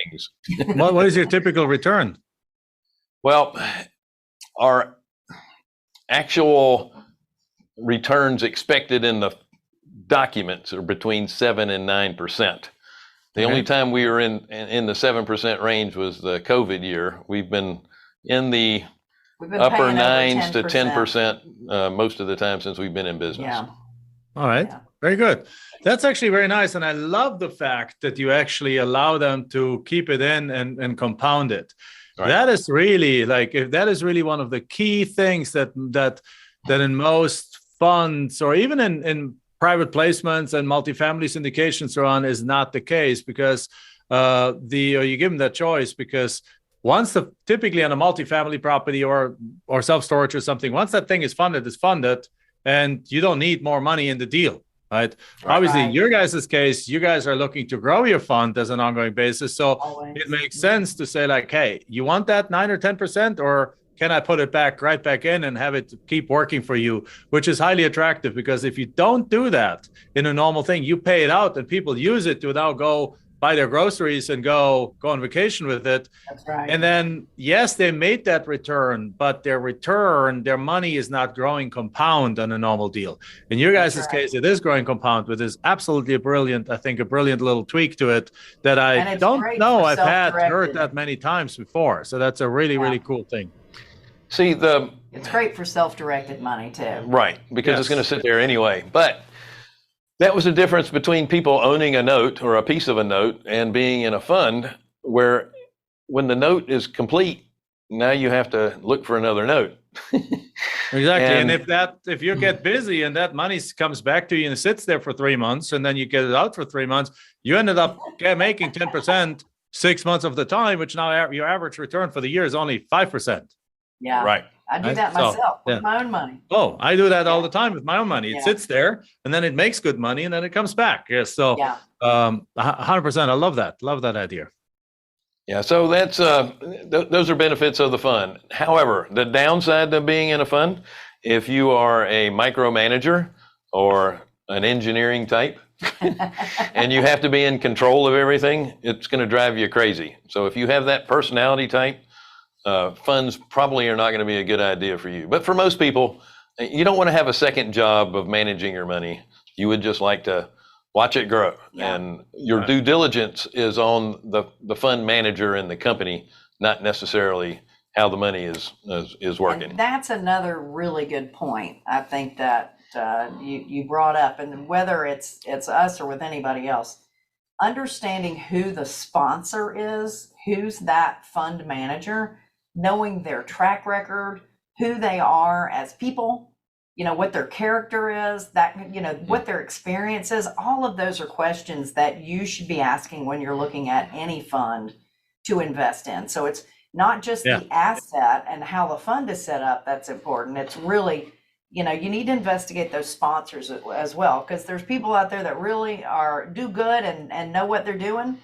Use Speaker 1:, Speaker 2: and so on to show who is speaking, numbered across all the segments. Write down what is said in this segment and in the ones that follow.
Speaker 1: things.
Speaker 2: What is your typical return?
Speaker 1: Well, our actual returns expected in the documents are between 7 and 9%. The only time we were in the 7% range was the COVID year. We've been in the upper 9s to 10% most of the time since we've been in business.
Speaker 3: Yeah.
Speaker 2: All right. Yeah. Very good. That's actually very nice. And I love the fact that you actually allow them to keep it in and compound it. Right. That is really that is really one of the key things that in most funds or even in private placements and multifamily syndications so on is not the case, because you give them that choice, because once typically on a multifamily property or self-storage or something, once that thing is funded, and you don't need more money in the deal, right? Obviously, in your guys' case, you guys are looking to grow your fund as an ongoing basis. So it makes sense to say like, hey, you want that 9 or 10%, or can I put it right back in and have it keep working for you, which is highly attractive, because if you don't do that in a normal thing, you pay it out and people use it to now go buy their groceries and go on vacation with it.
Speaker 3: That's right.
Speaker 2: And then, yes, they made that return, but their money is not growing compound on a normal deal. In your guys' case, it is growing compound, which is absolutely a brilliant little tweak to it that I don't know I've heard that many times before. So that's a really, really cool thing.
Speaker 1: See,
Speaker 3: it's great for self-directed money too.
Speaker 1: Right, because it's going to sit there anyway. But that was the difference between people owning a note or a piece of a note and being in a fund, where when the note is complete, now you have to look for another note.
Speaker 2: Exactly. And if you get busy and that money comes back to you and it sits there for 3 months, and then you get it out for 3 months, you ended up making 10% 6 months of the time, which now your average return for the year is only 5%.
Speaker 3: Yeah.
Speaker 1: Right.
Speaker 3: I do that myself with my own money.
Speaker 2: Oh, I do that all the time with my own money. It sits there and then it makes good money and then it comes back. Yes. So 100%. I love that. Love that idea.
Speaker 1: Yeah. So that's those are benefits of the fund. However, the downside of being in a fund, if you are a micromanager or an engineering type and you have to be in control of everything, it's going to drive you crazy. So if you have that personality type, funds probably are not going to be a good idea for you. But for most people, you don't want to have a second job of managing your money. You would just like to watch it grow. Yeah. And your due diligence is on the fund manager and the company, not necessarily how the money is working.
Speaker 3: And that's another really good point, I think, that you brought up. And whether it's us or with anybody else, understanding who the sponsor is, who's that fund manager, knowing their track record, who they are as people, what their character is, what their experience is, all of those are questions that you should be asking when you're looking at any fund to invest in. So it's not just the asset and how the fund is set up that's important. It's really, you need to investigate those sponsors as well, because there's people out there that really do good and know what they're doing.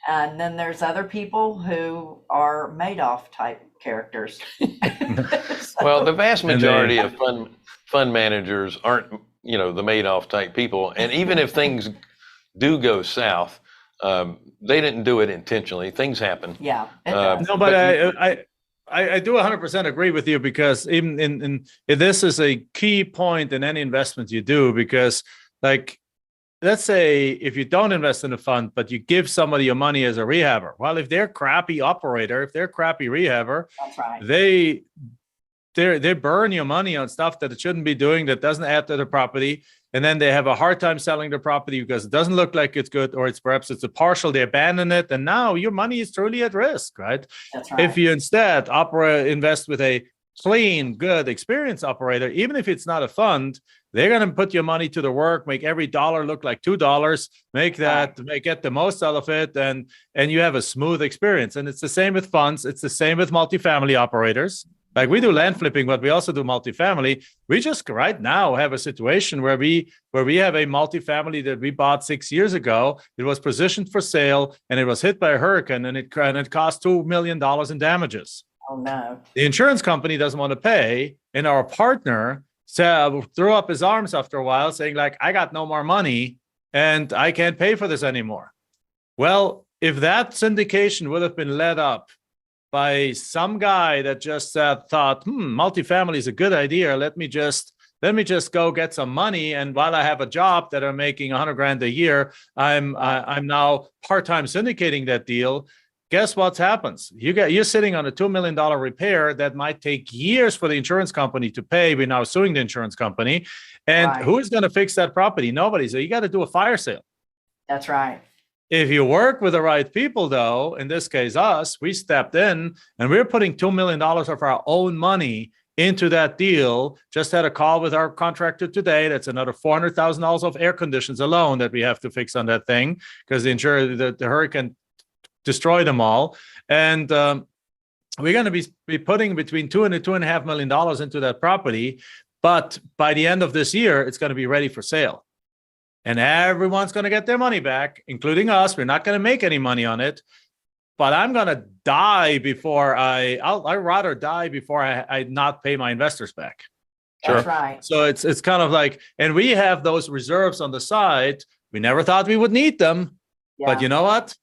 Speaker 3: And then there's other people who are Madoff type characters.
Speaker 1: Well, the vast majority of fund managers aren't, the Madoff type people. And even if things do go south, they didn't do it intentionally. Things happen.
Speaker 3: Yeah.
Speaker 2: No, but I do 100% agree with you, because even in this is a key point in any investment you do, because let's say if you don't invest in a fund, but you give somebody your money as a rehabber. Well, if they're crappy operator, if they're crappy rehabber,
Speaker 3: that's right.
Speaker 2: They burn your money on stuff that it shouldn't be doing, that doesn't add to the property. And then they have a hard time selling the property because it doesn't look like it's good, or perhaps it's a partial, they abandon it. And now your money is truly at risk, right?
Speaker 3: That's right.
Speaker 2: If you instead invest with a clean, good, experienced operator, even if it's not a fund, they're going to put your money to the work, make every dollar look like $2, get the most out of it, and you have a smooth experience. And it's the same with funds. It's the same with multifamily operators. Like we do land flipping, but we also do multifamily. We just right now have a situation where we have a multifamily that we bought 6 years ago. It was positioned for sale and it was hit by a hurricane, and it cost $2 million in damages.
Speaker 3: Oh no!
Speaker 2: The insurance company doesn't want to pay, and our partner threw up his arms after a while, saying I got no more money and I can't pay for this anymore. Well, if that syndication would have been led up by some guy that just thought, multifamily is a good idea. Let me just go get some money. And while I have a job that I'm making 100 grand a year, I'm now part-time syndicating that deal. Guess what happens? You're sitting on a $2 million repair that might take years for the insurance company to pay. We're now suing the insurance company. And who is going to fix that property? Nobody. So you got to do a fire sale.
Speaker 3: That's right.
Speaker 2: If you work with the right people, though, in this case, us, we stepped in and we're putting $2 million of our own money into that deal. Just had a call with our contractor today. That's another $400,000 of air conditions alone that we have to fix on that thing because the hurricane destroyed them all. And we're going to be putting between $2 and $2.5 million into that property. But by the end of this year, it's going to be ready for sale. And everyone's going to get their money back, including us. We're not going to make any money on it, but I'm going to die before I'd rather die before I not pay my investors back.
Speaker 3: That's right.
Speaker 2: So it's kind of like, and we have those reserves on the side. We never thought we would need them, but you know what?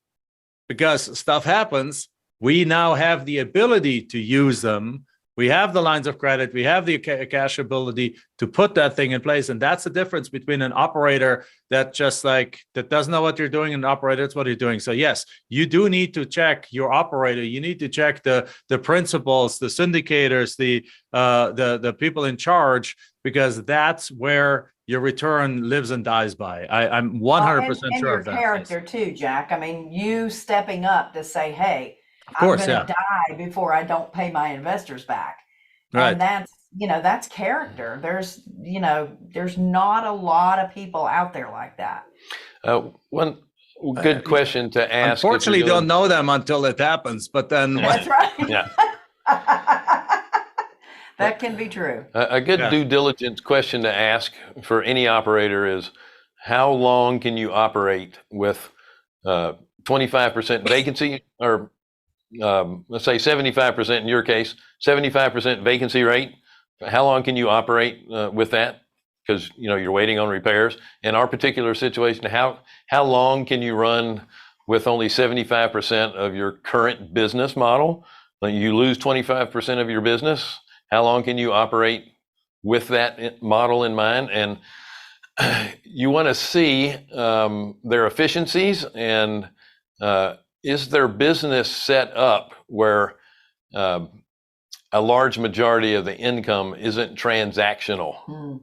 Speaker 2: Because stuff happens, we now have the ability to use them. We have the lines of credit. We have the cash ability to put that thing in place. And that's the difference between an operator that doesn't know what you're doing and an operator that's what you're doing. So yes, you do need to check your operator. You need to check the principals, the syndicators, the people in charge, because that's where your return lives and dies by. I'm 100% sure of that.
Speaker 3: And your character too, Jack. I mean, you stepping up to say, hey,
Speaker 2: of course,
Speaker 3: I'm going to die before I don't pay my investors back.
Speaker 2: Right.
Speaker 3: And that's character. There's not a lot of people out there like that.
Speaker 1: One good question to ask.
Speaker 2: Unfortunately, don't know them until it happens, but then.
Speaker 3: That's right.
Speaker 1: Yeah.
Speaker 3: That can be true.
Speaker 1: A good due diligence question to ask for any operator is, how long can you operate with 25% vacancy, or let's say 75% in your case, 75% vacancy rate? How long can you operate with that? Because you're waiting on repairs. In our particular situation, how long can you run with only 75% of your current business model? You lose 25% of your business. How long can you operate with that model in mind? And you want to see their efficiencies, and is their business set up where a large majority of the income isn't transactional?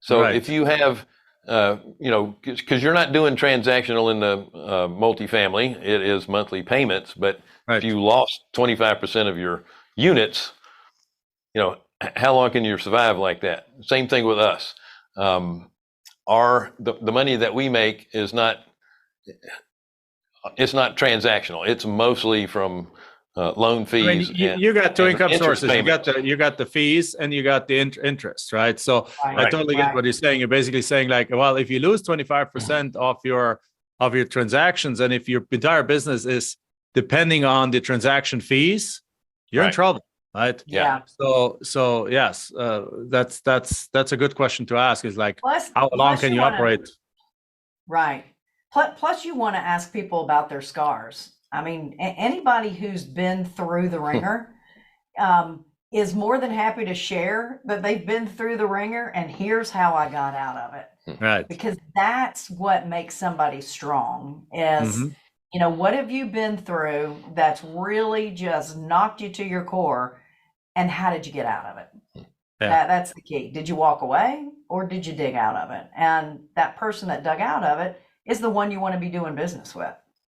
Speaker 1: So if you have, because you're not doing transactional in the multifamily, it is monthly payments, but if you lost 25% of your units, how long can you survive like that? Same thing with us. The money that we make is not transactional. It's mostly from loan fees.
Speaker 2: You got two income sources.
Speaker 1: Payments.
Speaker 2: You got the fees and you got the interest, right? So I totally get what you're saying. You're basically saying like, well, if you lose 25% of your transactions, and if your entire business is depending on the transaction fees, you're in trouble. Right.
Speaker 3: Yeah.
Speaker 2: So yes, that's a good question to ask. Is like, how long can you operate?
Speaker 3: Right. Plus, you want to ask people about their scars. I mean, anybody who's been through the ringer is more than happy to share that they've been through the ringer, and here's how I got out of it.
Speaker 2: Right.
Speaker 3: Because that's what makes somebody strong. Is what have you been through that's really just knocked you to your core? And how did you get out of it? That's the key. Did you walk away, or did you dig out of it? And that person that dug out of it is the one you want to be doing business with.